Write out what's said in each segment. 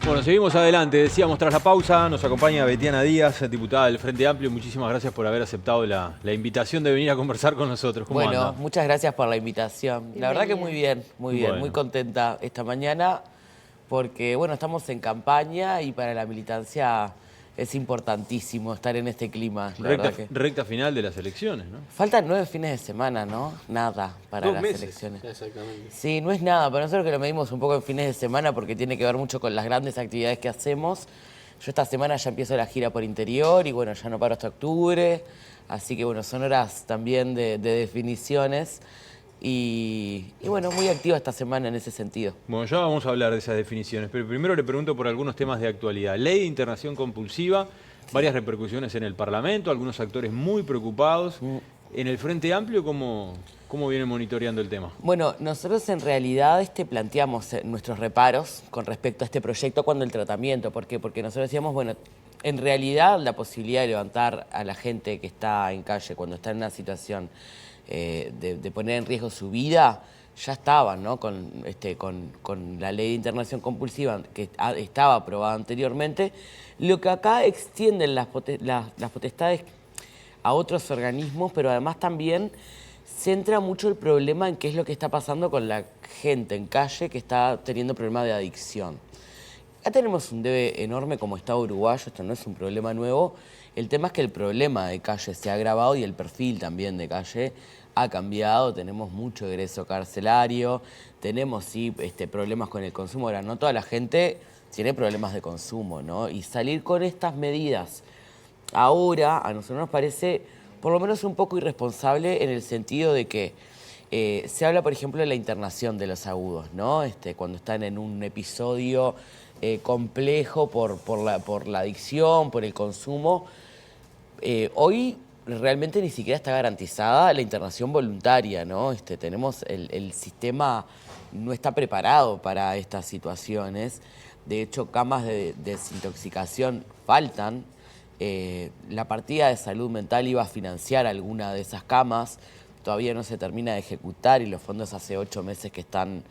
Bueno, seguimos adelante. Decíamos, tras la pausa, nos acompaña Betiana Díaz, diputada del Frente Amplio. Muchísimas gracias por haber aceptado la invitación de venir a conversar con nosotros. ¿Cómo anda? Muchas gracias por la invitación. La verdad que muy bien, muy contenta esta mañana porque, bueno, estamos en campaña y para la militancia es importantísimo estar en este clima. Recta final de las elecciones, ¿no? Faltan 9 fines de semana, ¿no? Nada para las elecciones. Exactamente. Sí, no es nada. Para nosotros que lo medimos un poco en fines de semana porque tiene que ver mucho con las grandes actividades que hacemos. Yo esta semana ya empiezo la gira por interior y bueno, ya no paro hasta octubre. Así que bueno, son horas también de definiciones. Y bueno, muy activa esta semana en ese sentido. Bueno, ya vamos a hablar de esas definiciones, pero primero le pregunto por algunos temas de actualidad. Ley de internación compulsiva, varias repercusiones en el Parlamento, algunos actores muy preocupados. En el Frente Amplio, ¿cómo vienen monitoreando el tema? Bueno, nosotros en realidad planteamos nuestros reparos con respecto a este proyecto cuando el tratamiento. ¿Por qué? Porque nosotros decíamos, bueno, en realidad la posibilidad de levantar a la gente que está en calle cuando está en una situación de poner en riesgo su vida, ya estaba, ¿no? Con la ley de internación compulsiva que estaba aprobada anteriormente. Lo que acá extienden las potestades a otros organismos, pero además también centra mucho el problema en qué es lo que está pasando con la gente en calle que está teniendo problemas de adicción. Acá tenemos un debe enorme como Estado uruguayo, esto no es un problema nuevo. El tema es que el problema de calle se ha agravado y el perfil también de calle ha cambiado. Tenemos mucho egreso carcelario, tenemos sí problemas con el consumo. Ahora, no toda la gente tiene problemas de consumo, ¿no? Y salir con estas medidas ahora a nosotros nos parece por lo menos un poco irresponsable en el sentido de que se habla, por ejemplo, de la internación de los agudos, ¿no? Cuando están en un episodio complejo por la adicción, por el consumo. Hoy realmente ni siquiera está garantizada la internación voluntaria, ¿no? Tenemos el sistema no está preparado para estas situaciones. De hecho, camas de desintoxicación faltan. La partida de salud mental iba a financiar alguna de esas camas. Todavía no se termina de ejecutar y los fondos hace 8 meses que están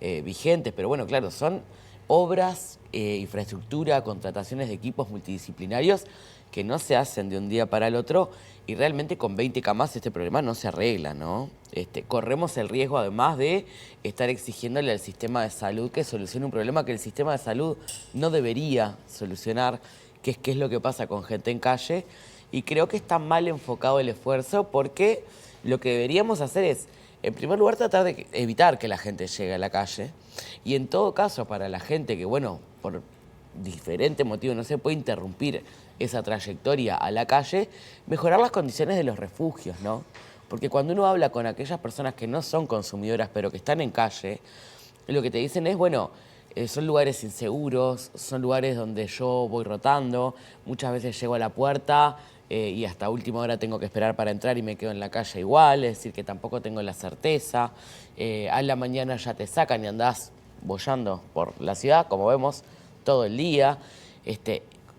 vigentes. Pero bueno, claro, son obras, infraestructura, contrataciones de equipos multidisciplinarios que no se hacen de un día para el otro y realmente con 20 camas este problema no se arregla, ¿no? Corremos el riesgo además de estar exigiéndole al sistema de salud que solucione un problema que el sistema de salud no debería solucionar, que es lo que pasa con gente en calle, y creo que está mal enfocado el esfuerzo porque lo que deberíamos hacer es, en primer lugar, tratar de evitar que la gente llegue a la calle, y en todo caso, para la gente que, bueno, por diferentes motivos no se puede interrumpir esa trayectoria a la calle, mejorar las condiciones de los refugios, ¿no? Porque cuando uno habla con aquellas personas que no son consumidoras, pero que están en calle, lo que te dicen es, bueno, son lugares inseguros, son lugares donde yo voy rotando, muchas veces llego a la puerta y hasta última hora tengo que esperar para entrar y me quedo en la calle igual, es decir, que tampoco tengo la certeza. A la mañana ya te sacan y andás boyando por la ciudad, como vemos, todo el día,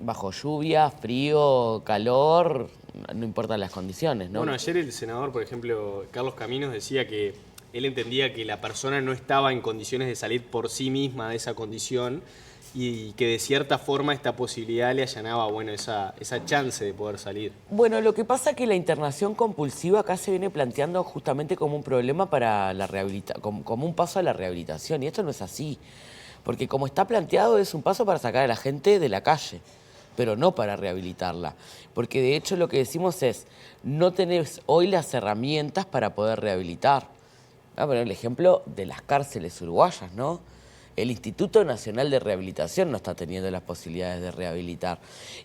bajo lluvia, frío, calor, no importan las condiciones, ¿no? Bueno, ayer el senador, por ejemplo, Carlos Caminos, decía que él entendía que la persona no estaba en condiciones de salir por sí misma de esa condición y que de cierta forma esta posibilidad le allanaba, bueno, esa chance de poder salir. Bueno, lo que pasa es que la internación compulsiva acá se viene planteando justamente como un problema para la rehabilitación, como un paso a la rehabilitación, y esto no es así, porque como está planteado es un paso para sacar a la gente de la calle, pero no para rehabilitarla, porque de hecho lo que decimos es, no tenés hoy las herramientas para poder rehabilitar. Voy a poner el ejemplo de las cárceles uruguayas, ¿no? El Instituto Nacional de Rehabilitación no está teniendo las posibilidades de rehabilitar.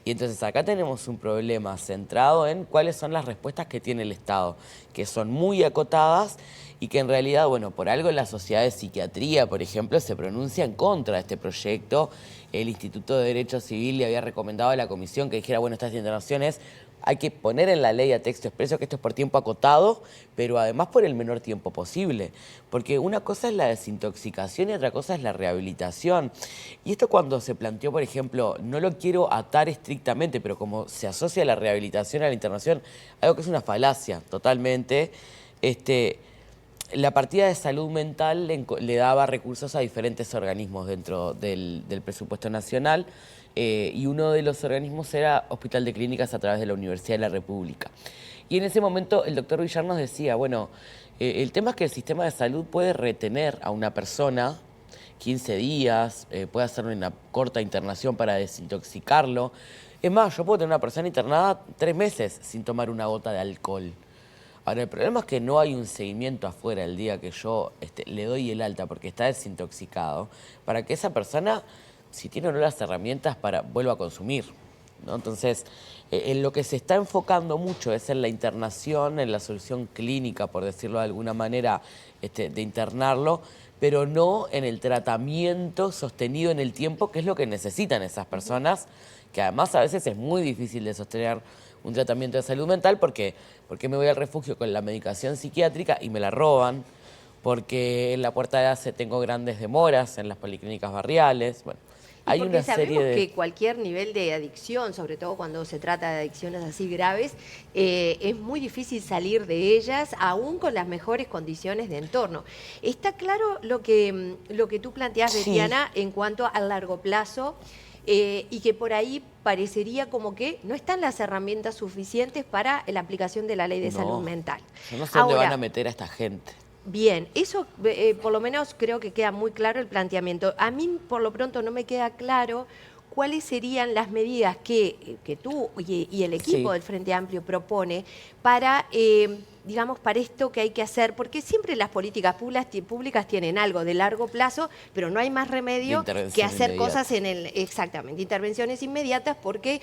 Y entonces acá tenemos un problema centrado en cuáles son las respuestas que tiene el Estado, que son muy acotadas y que en realidad, bueno, por algo la Sociedad de Psiquiatría, por ejemplo, se pronuncia en contra de este proyecto. El Instituto de Derecho Civil le había recomendado a la comisión que dijera, bueno, estas internaciones hay que poner en la ley a texto expreso que esto es por tiempo acotado, pero además por el menor tiempo posible. Porque una cosa es la desintoxicación y otra cosa es la rehabilitación. Y esto cuando se planteó, por ejemplo, no lo quiero atar estrictamente, pero como se asocia la rehabilitación a la internación, algo que es una falacia totalmente, la partida de salud mental le daba recursos a diferentes organismos dentro del presupuesto nacional, y uno de los organismos era Hospital de Clínicas a través de la Universidad de la República. Y en ese momento el doctor Villar nos decía, bueno, el tema es que el sistema de salud puede retener a una persona 15 días, puede hacerle una corta internación para desintoxicarlo. Es más, yo puedo tener una persona internada 3 meses sin tomar una gota de alcohol. Ahora, el problema es que no hay un seguimiento afuera el día que yo le doy el alta porque está desintoxicado, para que esa persona, si tiene o no las herramientas, vuelva a consumir, ¿no? Entonces, en lo que se está enfocando mucho es en la internación, en la solución clínica, por decirlo de alguna manera, de internarlo, pero no en el tratamiento sostenido en el tiempo, que es lo que necesitan esas personas, que además a veces es muy difícil de sostener un tratamiento de salud mental porque me voy al refugio con la medicación psiquiátrica y me la roban, porque en la puerta de ACE tengo grandes demoras en las policlínicas barriales. Bueno, hay una serie de... que cualquier nivel de adicción, sobre todo cuando se trata de adicciones así graves, es muy difícil salir de ellas, aún con las mejores condiciones de entorno. Está claro lo que tú planteás, Betiana, en cuanto al largo plazo, y que por ahí parecería como que no están las herramientas suficientes para la aplicación de la ley de salud mental. Yo no sé dónde van a meter a esta gente. Bien, eso por lo menos creo que queda muy claro el planteamiento. A mí por lo pronto no me queda claro cuáles serían las medidas que tú y el equipo del Frente Amplio propone para, digamos, para esto que hay que hacer, porque siempre las políticas públicas tienen algo de largo plazo, pero no hay más remedio que hacer cosas exactamente, intervenciones inmediatas, porque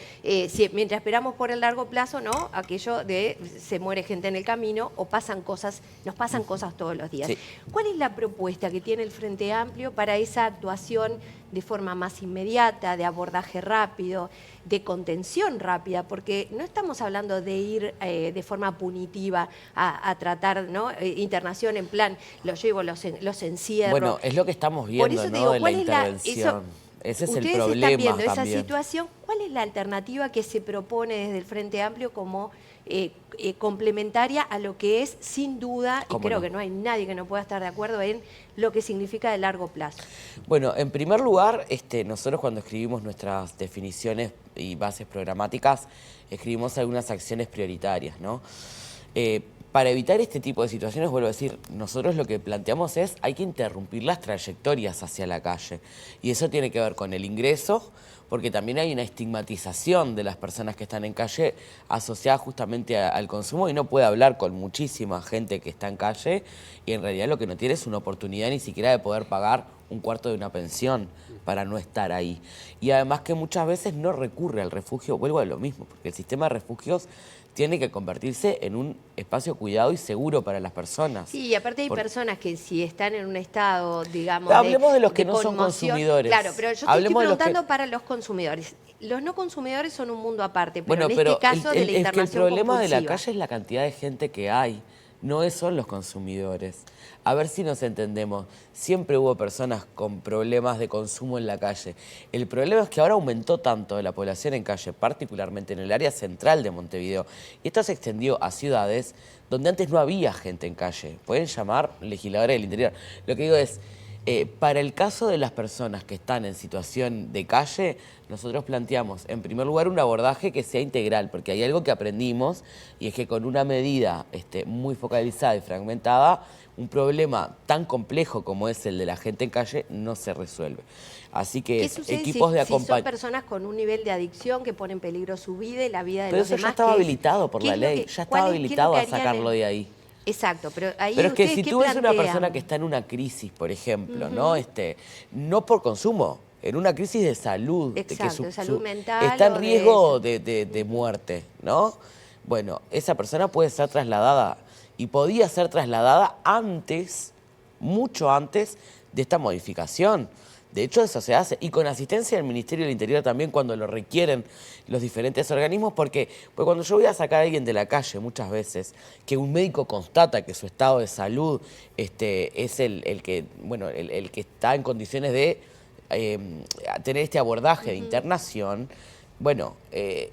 mientras esperamos por el largo plazo, ¿no? Aquello de se muere gente en el camino o nos pasan cosas todos los días. Sí. ¿Cuál es la propuesta que tiene el Frente Amplio para esa actuación de forma más inmediata, de abordaje rápido, de contención rápida? Porque no estamos hablando de ir de forma punitiva a tratar, ¿no? Internación en plan, los llevo, los encierro. Bueno, es lo que estamos viendo, ¿no? Digo, de la intervención. Ese es el problema. Ustedes están viendo esa situación. ¿Cuál es la alternativa que se propone desde el Frente Amplio como complementaria a lo que es, sin duda, y creo que no hay nadie que no pueda estar de acuerdo en lo que significa de largo plazo? Bueno, en primer lugar, nosotros cuando escribimos nuestras definiciones y bases programáticas, escribimos algunas acciones prioritarias, ¿no? Para evitar este tipo de situaciones, vuelvo a decir, nosotros lo que planteamos es hay que interrumpir las trayectorias hacia la calle. Y eso tiene que ver con el ingreso, porque también hay una estigmatización de las personas que están en calle asociada justamente al consumo, y no puede hablar con muchísima gente que está en calle y en realidad lo que no tiene es una oportunidad ni siquiera de poder pagar un cuarto de una pensión para no estar ahí. Y además que muchas veces no recurre al refugio, vuelvo a lo mismo, porque el sistema de refugios tiene que convertirse en un espacio cuidado y seguro para las personas. Sí, y aparte hay personas que si están en un estado, digamos, hablemos de los que no son consumidores. Claro, pero yo te estoy preguntando para los consumidores. Los no consumidores son un mundo aparte, pero en este caso de la internación compulsiva. Es que el problema de la calle es la cantidad de gente que hay, no son los consumidores. A ver si nos entendemos. Siempre hubo personas con problemas de consumo en la calle. El problema es que ahora aumentó tanto la población en calle, particularmente en el área central de Montevideo. Y esto se extendió a ciudades donde antes no había gente en calle. Pueden llamar legisladores del interior. Lo que digo es, para el caso de las personas que están en situación de calle, nosotros planteamos, en primer lugar, un abordaje que sea integral, porque hay algo que aprendimos, y es que con una medida muy focalizada y fragmentada, un problema tan complejo como es el de la gente en calle no se resuelve. Así que equipos de acompañamiento... Si son personas con un nivel de adicción que pone en peligro su vida y la vida de los demás... Pero eso ya estaba habilitado por la ley, ya estaba habilitado a sacarlo de ahí. Exacto, pero ahí es que si tú ves una persona que está en una crisis, por ejemplo, ¿no? No por consumo, en una crisis de salud, exacto, de salud mental, está en riesgo de muerte, ¿no? Bueno, esa persona puede ser trasladada y podía ser trasladada antes, mucho antes de esta modificación. De hecho, eso se hace, y con asistencia del Ministerio del Interior también cuando lo requieren los diferentes organismos, porque cuando yo voy a sacar a alguien de la calle muchas veces, que un médico constata que su estado de salud es el que está en condiciones de tener este abordaje de internación, bueno,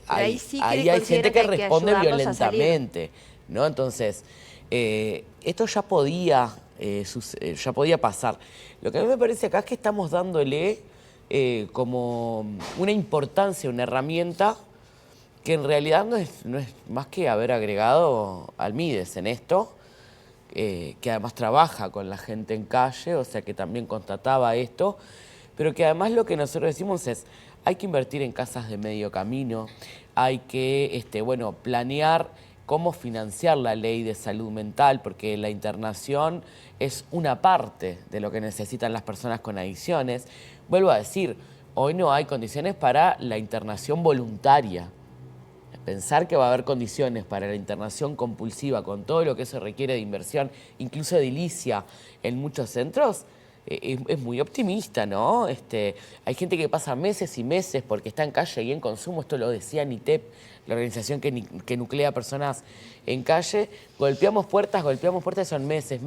ahí hay gente que responde violentamente, ¿no? Entonces, esto ya podía ya podía pasar. Lo que a mí me parece acá es que estamos dándole como una importancia, una herramienta que en realidad no es más que haber agregado al Mides en esto, que además trabaja con la gente en calle, o sea que también constataba esto, pero que además lo que nosotros decimos es, hay que invertir en casas de medio camino, hay que planear cómo financiar la ley de salud mental, porque la internación es una parte de lo que necesitan las personas con adicciones. Vuelvo a decir, hoy no hay condiciones para la internación voluntaria. Pensar que va a haber condiciones para la internación compulsiva con todo lo que eso requiere de inversión, incluso edilicia en muchos centros, es muy optimista, ¿no? Hay gente que pasa meses y meses porque está en calle y en consumo, esto lo decía NITEP, la organización que nuclea personas en calle, golpeamos puertas, son meses,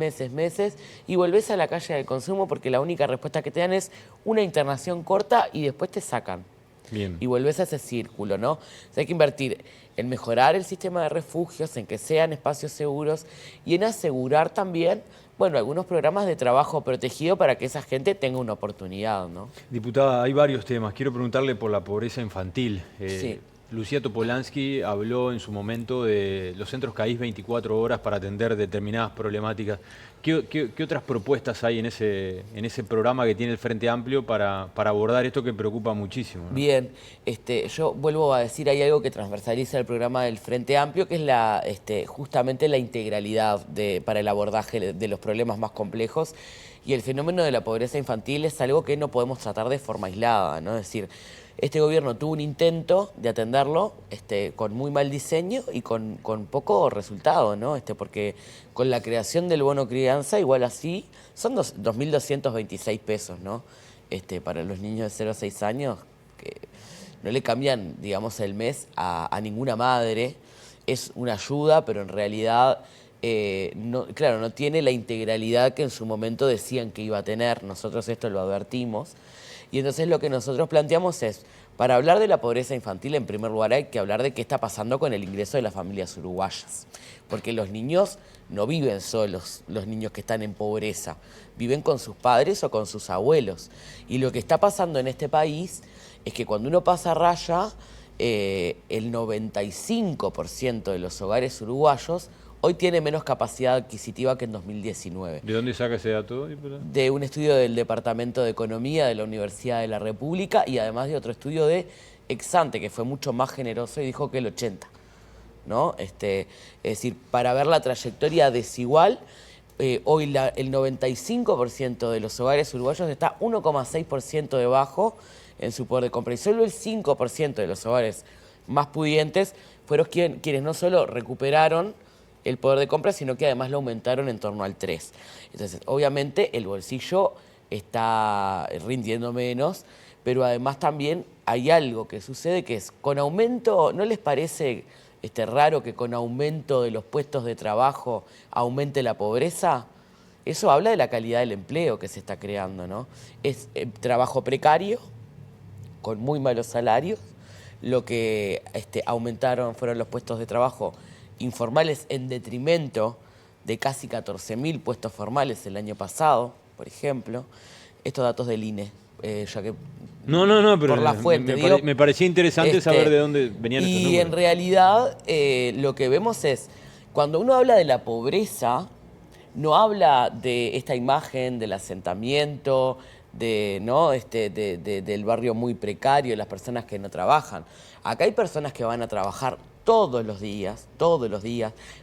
y volvés a la calle del consumo porque la única respuesta que te dan es una internación corta y después te sacan. Bien. Y volvés a ese círculo, ¿no? O sea, hay que invertir en mejorar el sistema de refugios, en que sean espacios seguros y en asegurar también, algunos programas de trabajo protegido para que esa gente tenga una oportunidad, ¿no? Diputada, hay varios temas. Quiero preguntarle por la pobreza infantil. Sí. Lucía Topolansky habló en su momento de los centros CAIS 24 horas para atender determinadas problemáticas. ¿Qué otras propuestas hay en ese programa que tiene el Frente Amplio para abordar esto que preocupa muchísimo, ¿no? Bien, yo vuelvo a decir, hay algo que transversaliza el programa del Frente Amplio, que es justamente la integralidad para el abordaje de los problemas más complejos. Y el fenómeno de la pobreza infantil es algo que no podemos tratar de forma aislada, ¿no? Es decir, este gobierno tuvo un intento de atenderlo con muy mal diseño y con poco resultado, ¿no? Porque con la creación del bono crianza, igual así, son 2.226 pesos, ¿no? Para los niños de 0 a 6 años, que no le cambian, digamos, el mes a ninguna madre. Es una ayuda, pero en realidad, no tiene la integralidad que en su momento decían que iba a tener. Nosotros esto lo advertimos. Y entonces lo que nosotros planteamos es, para hablar de la pobreza infantil, en primer lugar hay que hablar de qué está pasando con el ingreso de las familias uruguayas. Porque los niños no viven solos, los niños que están en pobreza, viven con sus padres o con sus abuelos. Y lo que está pasando en este país es que cuando uno pasa raya, el 95% de los hogares uruguayos hoy tiene menos capacidad adquisitiva que en 2019. ¿De dónde saca ese dato, diputada? De un estudio del Departamento de Economía de la Universidad de la República y además de otro estudio de Exante, que fue mucho más generoso y dijo que el 80%, ¿no? Es decir, para ver la trayectoria desigual, hoy el 95% de los hogares uruguayos está 1,6% debajo en su poder de compra y solo el 5% de los hogares más pudientes fueron quienes no solo recuperaron el poder de compra, sino que además lo aumentaron en torno al 3%. Entonces, obviamente, el bolsillo está rindiendo menos, pero además también hay algo que sucede que es, con aumento, ¿no les parece raro que con aumento de los puestos de trabajo aumente la pobreza? Eso habla de la calidad del empleo que se está creando, ¿no? Es trabajo precario, con muy malos salarios. Lo que aumentaron fueron los puestos de trabajo informales en detrimento de casi 14.000 puestos formales el año pasado, por ejemplo. Estos datos del INE, ya que No, pero por la fuente, me parecía interesante saber de dónde venían estos números. Y en realidad lo que vemos es, cuando uno habla de la pobreza, no habla de esta imagen del asentamiento, del barrio muy precario, las personas que no trabajan. Acá hay personas que van a trabajar todos los días,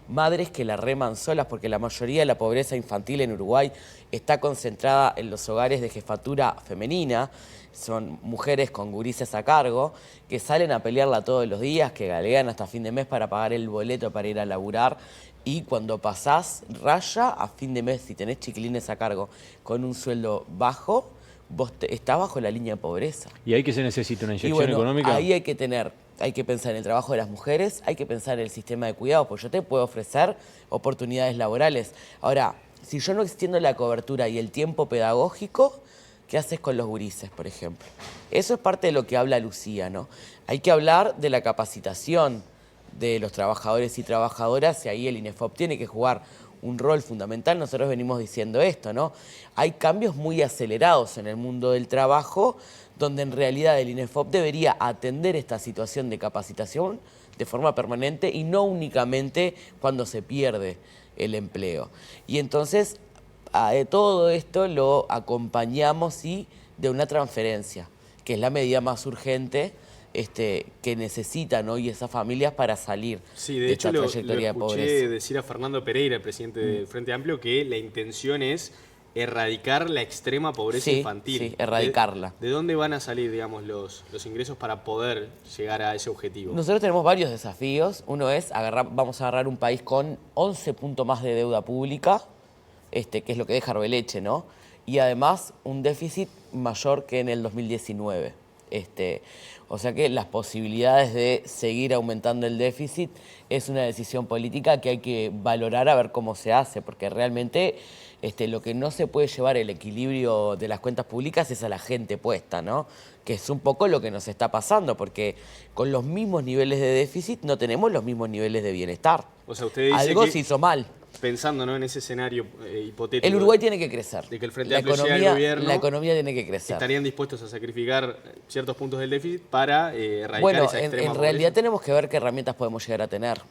madres que la reman solas, porque la mayoría de la pobreza infantil en Uruguay está concentrada en los hogares de jefatura femenina, son mujeres con gurises a cargo, que salen a pelearla todos los días, que galean hasta fin de mes para pagar el boleto para ir a laburar, y cuando pasás raya a fin de mes, si tenés chiquilines a cargo con un sueldo bajo, vos estás bajo la línea de pobreza. ¿Y ahí que se necesita una inyección económica? Ahí hay que pensar en el trabajo de las mujeres, hay que pensar en el sistema de cuidados, porque yo te puedo ofrecer oportunidades laborales. Ahora, si yo no extiendo la cobertura y el tiempo pedagógico, ¿qué haces con los gurises, por ejemplo? Eso es parte de lo que habla Lucía, ¿no? Hay que hablar de la capacitación de los trabajadores y trabajadoras, y ahí el INEFOP tiene que jugar un rol fundamental, nosotros venimos diciendo esto, ¿no? Hay cambios muy acelerados en el mundo del trabajo, donde en realidad el INEFOP debería atender esta situación de capacitación de forma permanente y no únicamente cuando se pierde el empleo. Y entonces todo esto lo acompañamos de una transferencia, que es la medida más urgente que necesitan hoy esas familias para salir de esta hecho, trayectoria de lo pobreza. escuché decir a Fernando Pereira, el presidente del Frente Amplio, que la intención es erradicar la extrema pobreza infantil. Sí, erradicarla. ¿De dónde van a salir, digamos, los ingresos para poder llegar a ese objetivo? Nosotros tenemos varios desafíos. Uno es, vamos a agarrar un país con 11 puntos más de deuda pública, que es lo que deja Arbeleche, ¿no? Y además un déficit mayor que en el 2019. O sea que las posibilidades de seguir aumentando el déficit es una decisión política que hay que valorar a ver cómo se hace, porque realmente lo que no se puede llevar el equilibrio de las cuentas públicas es a la gente puesta, ¿no? Que es un poco lo que nos está pasando, porque con los mismos niveles de déficit no tenemos los mismos niveles de bienestar. O sea, usted dice algo que, se hizo mal. Pensando, ¿no?, en ese escenario hipotético. El Uruguay tiene que crecer. De que el Frente Amplio llegue al gobierno. La economía tiene que crecer. ¿Estarían dispuestos a sacrificar ciertos puntos del déficit para erradicar esa extrema en pobreza? realidad tenemos que ver qué herramientas podemos llegar a tener,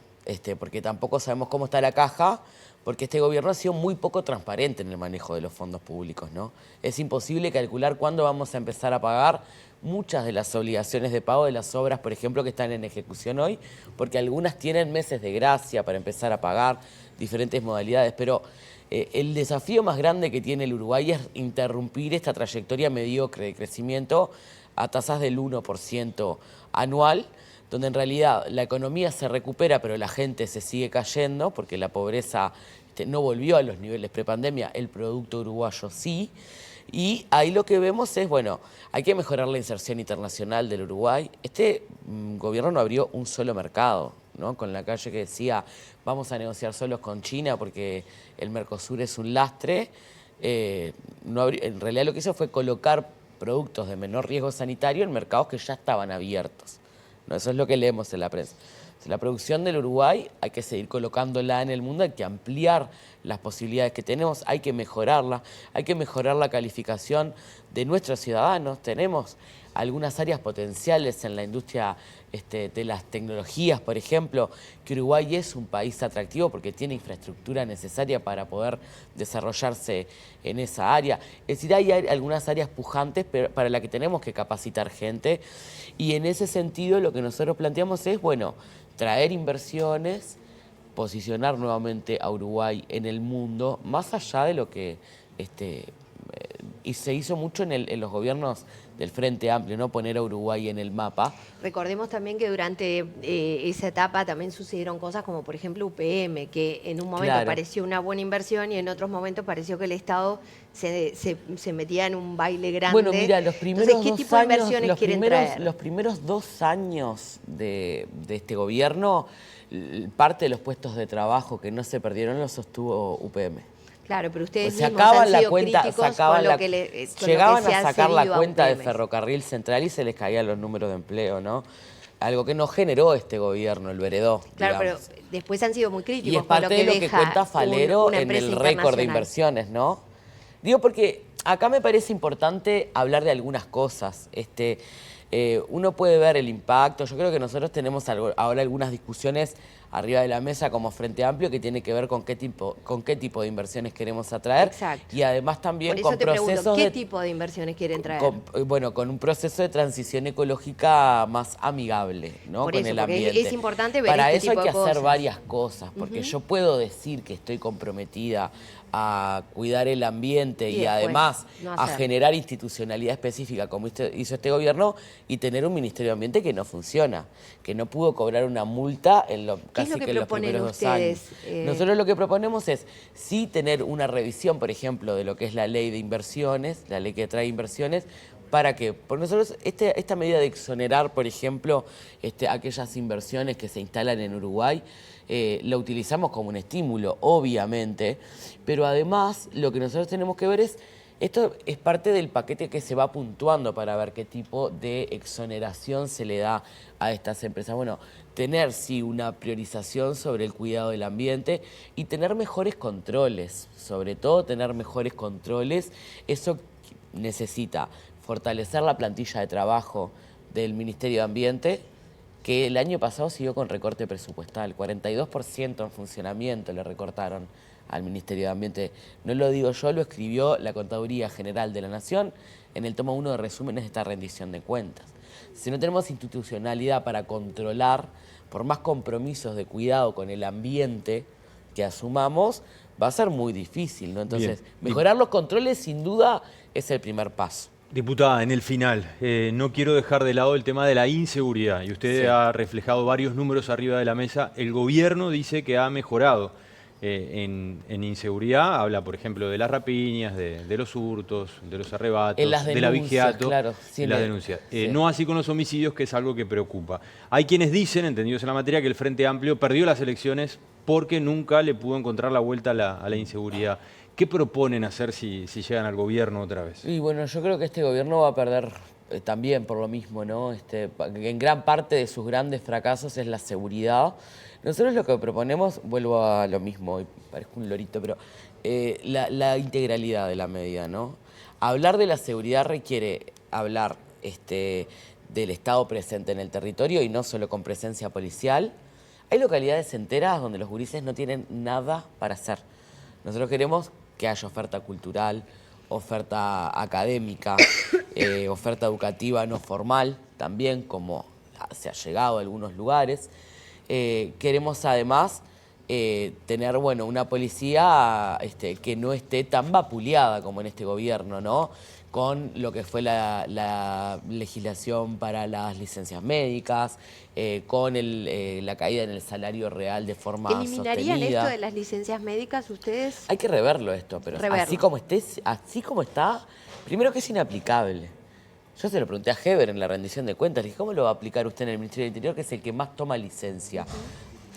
porque tampoco sabemos cómo está la caja, porque este gobierno ha sido muy poco transparente en el manejo de los fondos públicos, ¿no? Es imposible calcular cuándo vamos a empezar a pagar muchas de las obligaciones de pago de las obras, por ejemplo, que están en ejecución hoy, porque algunas tienen meses de gracia para empezar a pagar, diferentes modalidades, pero el desafío más grande que tiene el Uruguay es interrumpir esta trayectoria mediocre de crecimiento a tasas del 1% anual, donde en realidad la economía se recupera, pero la gente se sigue cayendo, porque la pobreza no volvió a los niveles prepandemia, el producto uruguayo sí. Y ahí lo que vemos es, bueno, hay que mejorar la inserción internacional del Uruguay. Este gobierno no abrió un solo mercado, ¿no? Con la calle que decía, vamos a negociar solos con China porque el Mercosur es un lastre. En realidad lo que hizo fue colocar productos de menor riesgo sanitario en mercados que ya estaban abiertos, ¿no? Eso es lo que leemos en la prensa. La producción del Uruguay hay que seguir colocándola en el mundo, hay que ampliar las posibilidades que tenemos, hay que mejorarla, hay que mejorar la calificación de nuestros ciudadanos. Tenemos algunas áreas potenciales en la industria de las tecnologías, por ejemplo, que Uruguay es un país atractivo porque tiene infraestructura necesaria para poder desarrollarse en esa área. Es decir, hay algunas áreas pujantes para las que tenemos que capacitar gente, y en ese sentido lo que nosotros planteamos es, bueno, traer inversiones, posicionar nuevamente a Uruguay en el mundo, más allá de lo que y se hizo mucho en los gobiernos del Frente Amplio, ¿no? Poner a Uruguay en el mapa. Recordemos también que durante esa etapa también sucedieron cosas como, por ejemplo, UPM, que en un momento pareció una buena inversión y en otros momentos pareció que el Estado se metía en un baile grande. Bueno, mira, los primeros Entonces, ¿qué tipo de inversiones quieren traer? Los primeros 2 años de este gobierno, parte de los puestos de trabajo que no se perdieron los sostuvo UPM. Claro, pero ustedes mismos sacaban han la sido cuenta, críticos sacaban con lo que le, con llegaban lo que se a ha sacar la cedido a cuenta de UPM. Ferrocarril Central y se les caían los números de empleo, ¿no? Algo que no generó este gobierno, el veredó. Claro, digamos. Pero después han sido muy críticos Y es parte con lo de que lo que deja cuenta Falero una en empresa el récord de internacional. inversiones, ¿no? Digo porque acá me parece importante hablar de algunas cosas. Uno puede ver el impacto. Yo creo que nosotros tenemos ahora algunas discusiones arriba de la mesa como Frente Amplio que tiene que ver con qué tipo de inversiones queremos atraer. Exacto. Y además también Por eso con te procesos pregunto, ¿qué tipo de inversiones quieren traer? Con un proceso de transición ecológica más amigable, ¿no? Por con eso, el porque ambiente. es importante ver Para este eso tipo hay que de hacer cosas. varias cosas, porque yo puedo decir que estoy comprometida a cuidar el ambiente y después, además no a hacer. generar institucionalidad específica como hizo este gobierno, y tener un Ministerio de Ambiente que no funciona, que no pudo cobrar una multa en casi que en los primeros 2 años. Nosotros lo que proponemos es sí tener una revisión, por ejemplo, de lo que es la ley de inversiones, la ley que trae inversiones, para que, por nosotros, esta medida de exonerar, por ejemplo, aquellas inversiones que se instalan en Uruguay, la utilizamos como un estímulo, obviamente, pero además lo que nosotros tenemos que ver es Esto es parte del paquete que se va puntuando para ver qué tipo de exoneración se le da a estas empresas. Bueno, tener sí una priorización sobre el cuidado del ambiente y tener mejores controles, sobre todo tener mejores controles. Eso necesita fortalecer la plantilla de trabajo del Ministerio de Ambiente, que el año pasado siguió con recorte presupuestal, 42% en funcionamiento le recortaron al Ministerio de Ambiente. No lo digo yo, lo escribió la Contaduría General de la Nación en el tomo 1 de resúmenes de esta rendición de cuentas. Si no tenemos institucionalidad para controlar, por más compromisos de cuidado con el ambiente que asumamos, va a ser muy difícil, ¿no? Entonces, Bien. mejorar los controles sin duda es el primer paso. Diputada, en el final, no quiero dejar de lado el tema de la inseguridad, y usted Sí. ha reflejado varios números arriba de la mesa. El gobierno dice que ha mejorado en inseguridad, habla, por ejemplo, de las rapiñas, de los hurtos, de los arrebatos, En las de la denuncias, vigiato, claro, sí, en las en el- denuncias. sí. No así con los homicidios, que es algo que preocupa. Hay quienes dicen, entendidos en la materia, que el Frente Amplio perdió las elecciones porque nunca le pudo encontrar la vuelta a la inseguridad. ¿Qué proponen hacer si llegan al gobierno otra vez? Y bueno, yo creo que este gobierno va a perder también por lo mismo, ¿no? En gran parte de sus grandes fracasos es la seguridad. Nosotros lo que proponemos, vuelvo a lo mismo, y parezco un lorito, pero la integralidad de la medida, ¿no? Hablar de la seguridad requiere hablar del Estado presente en el territorio y no solo con presencia policial. Hay localidades enteras donde los gurises no tienen nada para hacer. Nosotros queremos que haya oferta cultural, oferta académica, oferta educativa no formal también, como se ha llegado a algunos lugares. Queremos además tener, bueno, una policía que no esté tan vapuleada como en este gobierno, ¿no? Con lo que fue la legislación para las licencias médicas, con la caída en el salario real de forma ¿Eliminarían sostenida. esto de las licencias médicas ustedes? Hay que reverlo esto, pero Reverlo. así como está, primero que es inaplicable. Yo se lo pregunté a Heber en la rendición de cuentas, le dije, ¿cómo lo va a aplicar usted en el Ministerio del Interior, que es el que más toma licencia?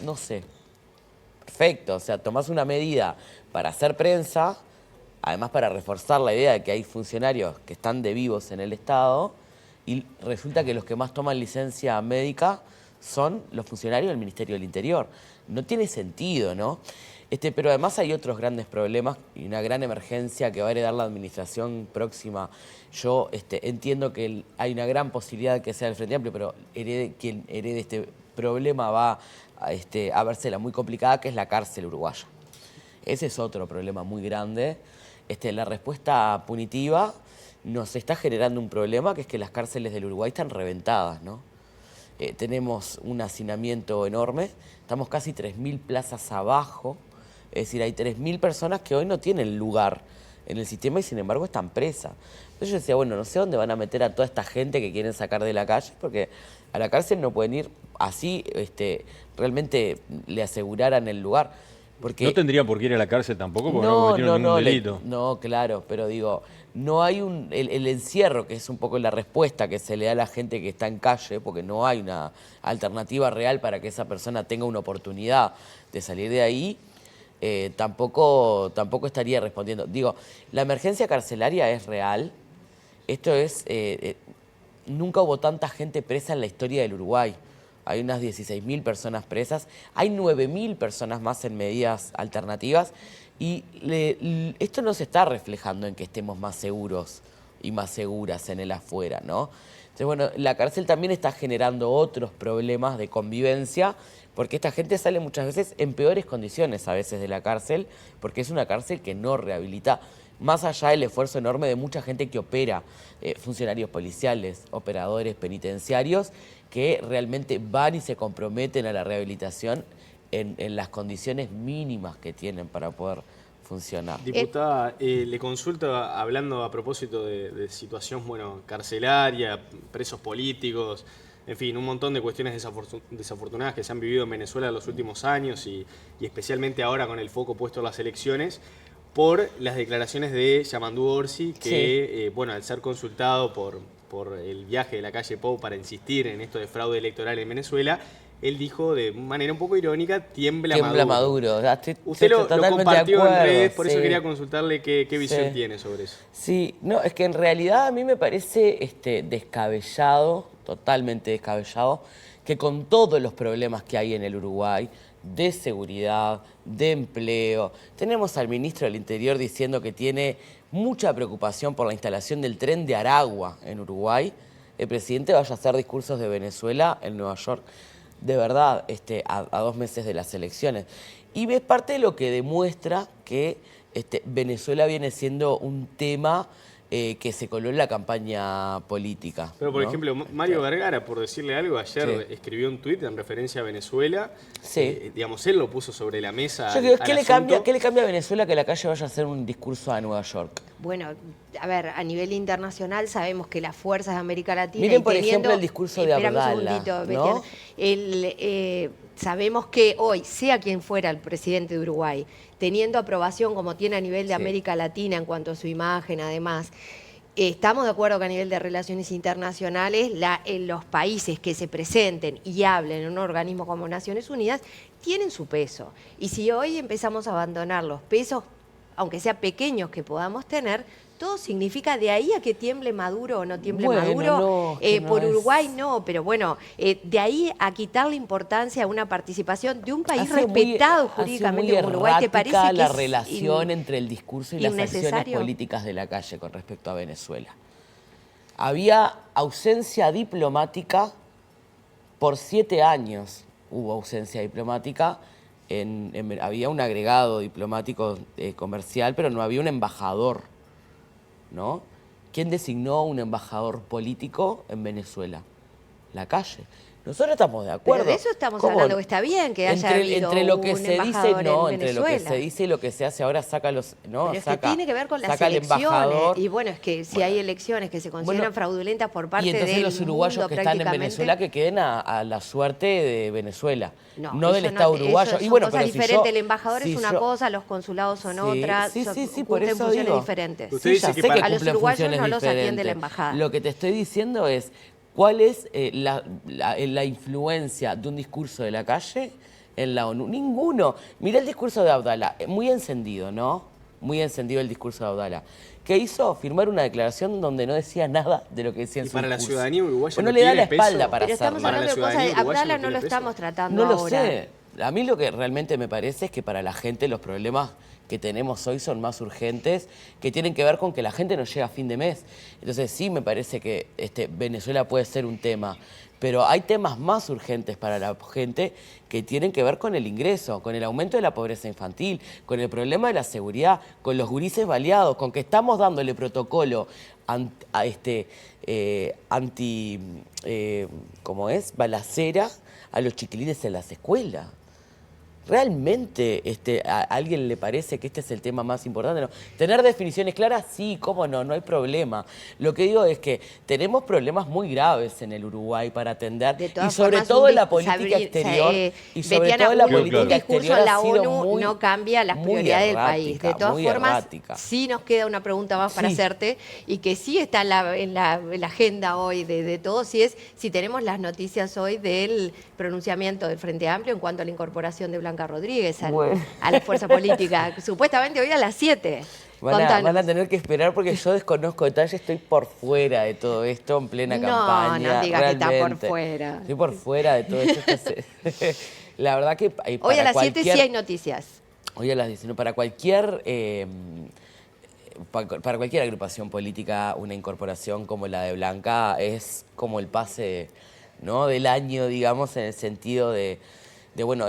No sé. Perfecto, o sea, tomás una medida para hacer prensa, además para reforzar la idea de que hay funcionarios que están de vivos en el Estado, y resulta que los que más toman licencia médica son los funcionarios del Ministerio del Interior. No tiene sentido, ¿no? Pero además hay otros grandes problemas y una gran emergencia que va a heredar la administración próxima. Yo entiendo que hay una gran posibilidad de que sea el Frente Amplio, pero quien herede este problema va a vérsela muy complicada, que es la cárcel uruguaya. Ese es otro problema muy grande. La respuesta punitiva nos está generando un problema, que es que las cárceles del Uruguay están reventadas, ¿no? Tenemos un hacinamiento enorme, estamos casi 3.000 plazas abajo, es decir, hay 3.000 personas que hoy no tienen lugar en el sistema y sin embargo están presas. Entonces yo decía, bueno, no sé dónde van a meter a toda esta gente que quieren sacar de la calle, porque a la cárcel no pueden ir así, realmente le aseguraran el lugar. Porque No tendrían por qué ir a la cárcel tampoco porque no cometieron ningún delito. No, claro, pero digo, no hay el encierro, que es un poco la respuesta que se le da a la gente que está en calle, porque no hay una alternativa real para que esa persona tenga una oportunidad de salir de ahí, tampoco estaría respondiendo. Digo, la emergencia carcelaria es real. Esto es, nunca hubo tanta gente presa en la historia del Uruguay. Hay unas 16.000 personas presas, hay 9.000 personas más en medidas alternativas y esto no se está reflejando en que estemos más seguros y más seguras en el afuera, ¿no? Entonces, bueno, la cárcel también está generando otros problemas de convivencia porque esta gente sale muchas veces en peores condiciones a veces de la cárcel porque es una cárcel que no rehabilita. Más allá del esfuerzo enorme de mucha gente que opera, funcionarios policiales, operadores penitenciarios, que realmente van y se comprometen a la rehabilitación en las condiciones mínimas que tienen para poder funcionar. Diputada, le consulto, hablando a propósito de situación, bueno, carcelaria, presos políticos, en fin, un montón de cuestiones desafortunadas que se han vivido en Venezuela en los últimos años y especialmente ahora con el foco puesto en las elecciones, por las declaraciones de Yamandú Orsi, que, bueno, al ser consultado por el viaje de la calle Pou para insistir en esto de fraude electoral en Venezuela, él dijo de manera un poco irónica, tiembla Maduro. Usted lo compartió en redes, por eso sí. quería consultarle qué visión tiene sobre eso. Sí, no, es que en realidad a mí me parece descabellado, totalmente descabellado, que con todos los problemas que hay en el Uruguay, de seguridad, de empleo, tenemos al ministro del Interior diciendo que tiene mucha preocupación por la instalación del tren de Aragua en Uruguay, el presidente vaya a hacer discursos de Venezuela en Nueva York, de verdad, a 2 meses de las elecciones. Y es parte de lo que demuestra que Venezuela viene siendo un tema que se coló en la campaña política. Pero, por ¿no? ejemplo, Mario Vergara, por decirle algo, ayer escribió un tuit en referencia a Venezuela. Sí. Digamos, él lo puso sobre la mesa. Yo creo, ¿qué le cambia a Venezuela que la calle vaya a hacer un discurso a Nueva York? Bueno, a ver, a nivel internacional sabemos que las fuerzas de América Latina... Miren, por ejemplo, el discurso de Abdala, un segundito, ¿no? Sabemos que hoy, sea quien fuera el presidente de Uruguay, teniendo aprobación como tiene a nivel de América Latina en cuanto a su imagen, además, estamos de acuerdo que a nivel de relaciones internacionales, los países que se presenten y hablen en un organismo como Naciones Unidas tienen su peso. Y si hoy empezamos a abandonar los pesos, aunque sea pequeños que podamos tener, todo significa de ahí a que tiemble Maduro o no tiemble Maduro. Por Uruguay no, pero bueno, de ahí a quitarle importancia a una participación de un país respetado jurídicamente como Uruguay, ¿te parece que la relación entre el discurso y las acciones políticas de la calle con respecto a Venezuela? Había ausencia diplomática por 7 años, hubo ausencia diplomática. Había un agregado diplomático comercial, pero no había un embajador, ¿no? ¿Quién designó un embajador político en Venezuela? La calle. Nosotros estamos de acuerdo. Pero de eso estamos hablando, que está bien que haya habido entre lo que se dice, no, entre lo que Venezuela. se dice y lo que se hace ahora, saca los... No, pero es que tiene que ver con las elecciones. Y bueno, es que si hay elecciones que se consideran fraudulentas por parte del mundo, y entonces los uruguayos que están en Venezuela que queden a la suerte de Venezuela, no del Estado uruguayo. Son cosas diferentes, el embajador es una cosa, los consulados son otras, por eso funciones digo, diferentes. Usted dice que a los uruguayos no los atiende la embajada. Lo que te estoy diciendo es, ¿cuál es la influencia de un discurso de la calle en la ONU? Ninguno. Mirá el discurso de Abdala, muy encendido, ¿no? Muy encendido el discurso de Abdala. ¿Qué hizo? Firmar una declaración donde no decía nada de lo que decía en su discurso. ¿Y para la ciudadanía uruguaya no le da la espalda para pero hacerlo? Estamos hablando de cosas, Abdala no lo estamos tratando ahora. No lo sé. A mí lo que realmente me parece es que para la gente los problemas que tenemos hoy son más urgentes, que tienen que ver con que la gente no llega a fin de mes. Entonces sí me parece que Venezuela puede ser un tema, pero hay temas más urgentes para la gente que tienen que ver con el ingreso, con el aumento de la pobreza infantil, con el problema de la seguridad, con los gurises baleados, con que estamos dándole protocolo balacera a los chiquilines en las escuelas. ¿Realmente a alguien le parece que este es el tema más importante? No. ¿Tener definiciones claras? Sí, cómo no, no hay problema. Lo que digo es que tenemos problemas muy graves en el Uruguay para atender, y sobre todo en la política exterior. Y sobre todo en la política exterior la ONU no cambia las prioridades del país. De todas formas, sí nos queda una pregunta más para hacerte, y que sí está en la agenda hoy de todos, y es si tenemos las noticias hoy del pronunciamiento del Frente Amplio en cuanto a la incorporación de Blanca Rodríguez a la fuerza política, supuestamente hoy a las 7. Van a tener que esperar porque yo desconozco detalles, estoy por fuera de todo esto en plena campaña. No diga que está por fuera. Estoy por fuera de todo esto. La verdad que hoy a las 7 sí hay noticias. Hoy a las 19, para cualquier agrupación política, una incorporación como la de Blanca es como el pase, ¿no?, del año, digamos, en el sentido de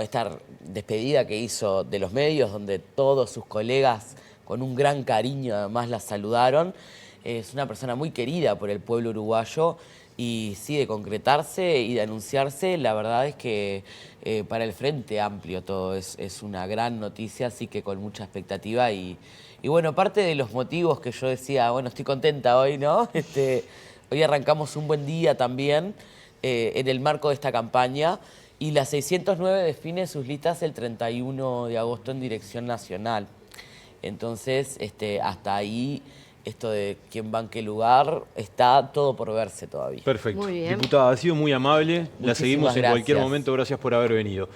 esta despedida que hizo de los medios, donde todos sus colegas con un gran cariño además la saludaron. Es una persona muy querida por el pueblo uruguayo, y sí, de concretarse y de anunciarse, la verdad es que para el Frente Amplio todo es una gran noticia, así que con mucha expectativa. Y bueno, parte de los motivos que yo decía, bueno, estoy contenta hoy, ¿no? Hoy arrancamos un buen día también en el marco de esta campaña. Y la 609 define sus listas el 31 de agosto en dirección nacional. Entonces, hasta ahí esto de quién va en qué lugar, está todo por verse todavía. Perfecto. Muy bien. Diputada, ha sido muy amable. La Muchísimas seguimos en cualquier gracias. momento. Gracias por haber venido.